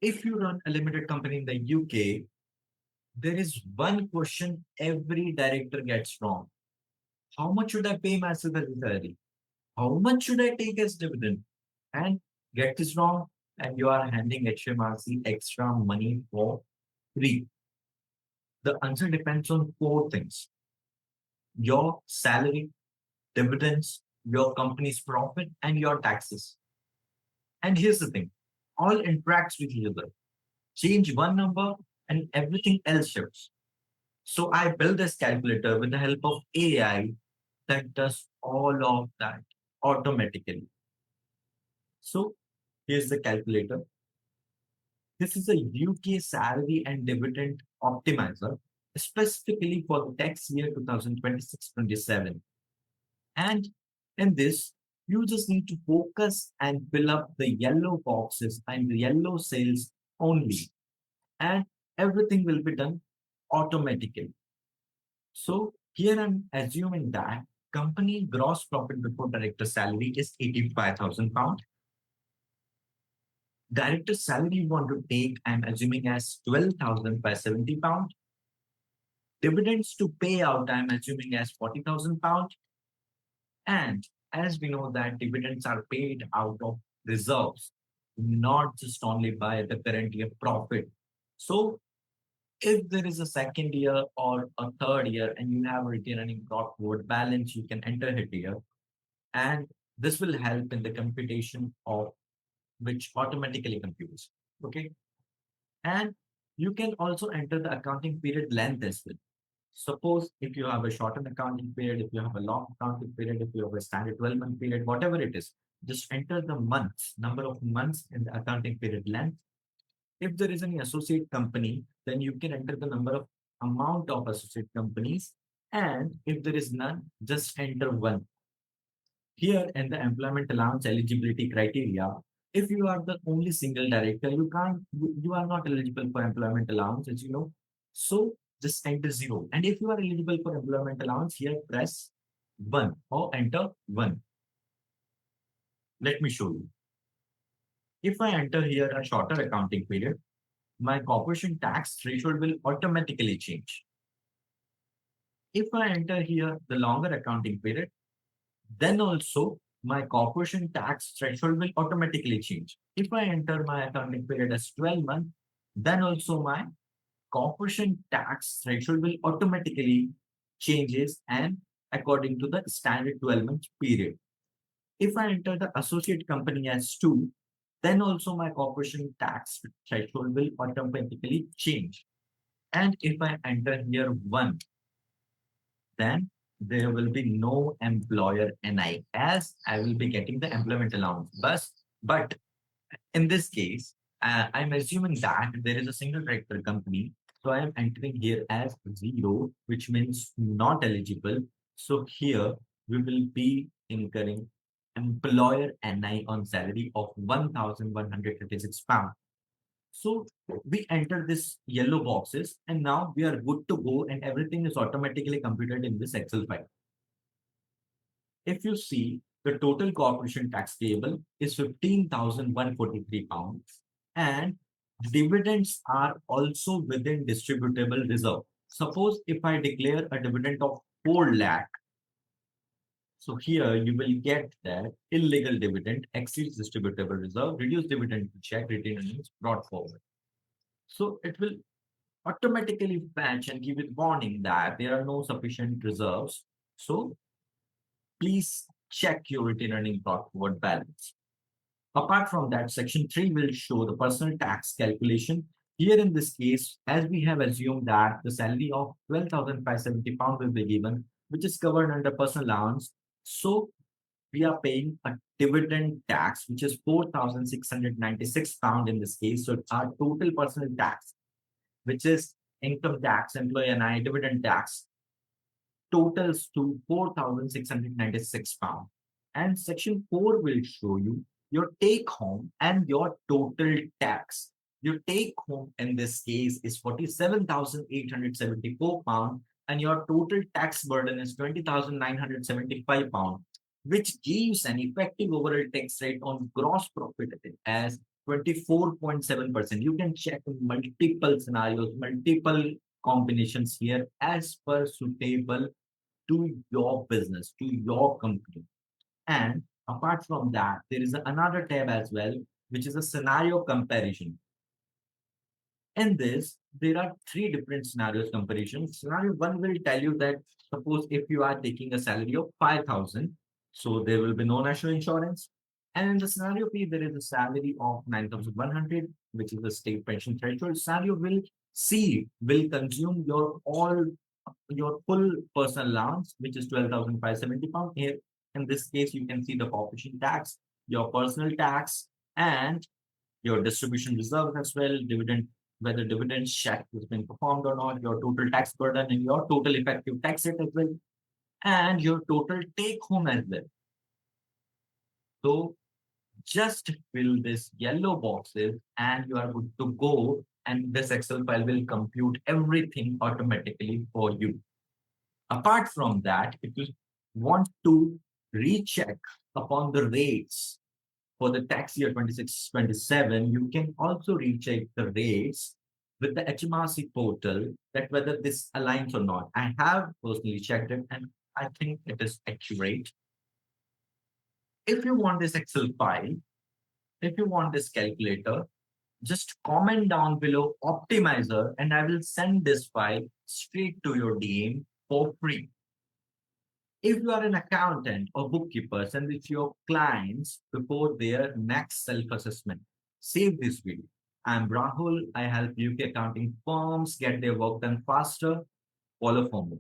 If you run a limited company in the UK, there is one question every director gets wrong. How much should I pay my salary? How much should I take as dividend? And get this wrong, and you are handing HMRC extra money for free. The answer depends on four things: your salary, dividends, your company's profit, and your taxes. And here's the thing, all interacts with each other. Change one number, and everything else shifts. So I built this calculator with the help of AI that does all of that automatically. So here's the calculator. This is a UK salary and dividend optimizer specifically for the tax year 2026-27. And in this, you just need to focus and fill up the yellow boxes and the yellow cells only. And everything will be done automatically. So here I'm assuming that company gross profit before director salary is £85,000. Director salary you want to take, I'm assuming as 12,000 by £70. Dividends to pay out, I'm assuming as £40,000. And as we know that dividends are paid out of reserves, not just only by the current year profit. So if there is a second year or a third year and you have a returning profit balance, you can enter it here. And this will help in the computation of which automatically computes. Okay. And you can also enter the accounting period length as well. Suppose if you have a shortened accounting period, if you have a long accounting period, if you have a standard 12-month period, whatever it is, just enter the months, number of months in the accounting period length. If there is any associate company, then you can enter the number of amount of associate companies. And if there is none, just enter one. Here in the employment allowance eligibility criteria, if you are the only single director, you are not eligible for employment allowance, as you know. So just enter zero. And if you are eligible for employment allowance, here press one or enter one. Let me show you. If I enter here a shorter accounting period, my corporation tax threshold will automatically change. If I enter here the longer accounting period, then also my corporation tax threshold will automatically change. If I enter my accounting period as 12 months, then also my corporation tax threshold will automatically changes and according to the standard 12-month period. If I enter the associate company as 2, then also my corporation tax threshold will automatically change. And if I enter here 1, then there will be no employer NI as I will be getting the employment allowance. But in this case, I'm assuming that there is a single director company. So I am entering here as 0, which means not eligible. So here we will be incurring employer NI on salary of £1,136. So we enter this yellow boxes and now we are good to go and everything is automatically computed in this Excel file. If you see the total corporation tax payable is £15,143 and dividends are also within distributable reserve. Suppose if I declare a dividend of 4 lakh, so here you will get that illegal dividend exceeds distributable reserve, reduced dividend to check retained earnings brought forward. So it will automatically fetch and give it warning that there are no sufficient reserves. So please check your retained earning brought forward balance. Apart from that, section 3 will show the personal tax calculation. Here in this case, as we have assumed that the salary of £12,570 will be given, which is covered under personal allowance. So we are paying a dividend tax, which is £4,696 in this case. So our total personal tax, which is income tax, employee and I dividend tax, totals to £4,696. And section 4 will show you your take home and your total tax. Your take home in this case is £47,874, and your total tax burden is £20,975, which gives an effective overall tax rate on gross profit as 24.7%. You can check multiple scenarios, multiple combinations here as per suitable to your business, to your company. And apart from that, there is another tab as well, which is a scenario comparison. In this, there are three different scenarios comparison. Scenario one will tell you that suppose if you are taking a salary of 5,000, so there will be no national insurance. And in the scenario B, there is a salary of 9,100, which is the state pension threshold. Scenario will will consume your full personal allowance, which is 12,570 pounds. Here, in this case, you can see the corporation tax, your personal tax, and your distribution reserve as well, dividend, whether dividend check has been performed or not, your total tax burden and your total effective tax rate as well, and your total take home as well. So just fill this yellow boxes and you are good to go. And this Excel file will compute everything automatically for you. Apart from that, if you want to recheck upon the rates for the tax year 26-27, you can also recheck the rates with the HMRC portal that whether this aligns or not. I have personally checked it and I think it is accurate. If you want this Excel file, if you want this calculator, just comment down below optimizer and I will send this file straight to your DM for free. If you are an accountant or bookkeeper, send it to your clients before their next self-assessment. Save this video. I'm Rahul. I help UK accounting firms get their work done faster. Follow for more.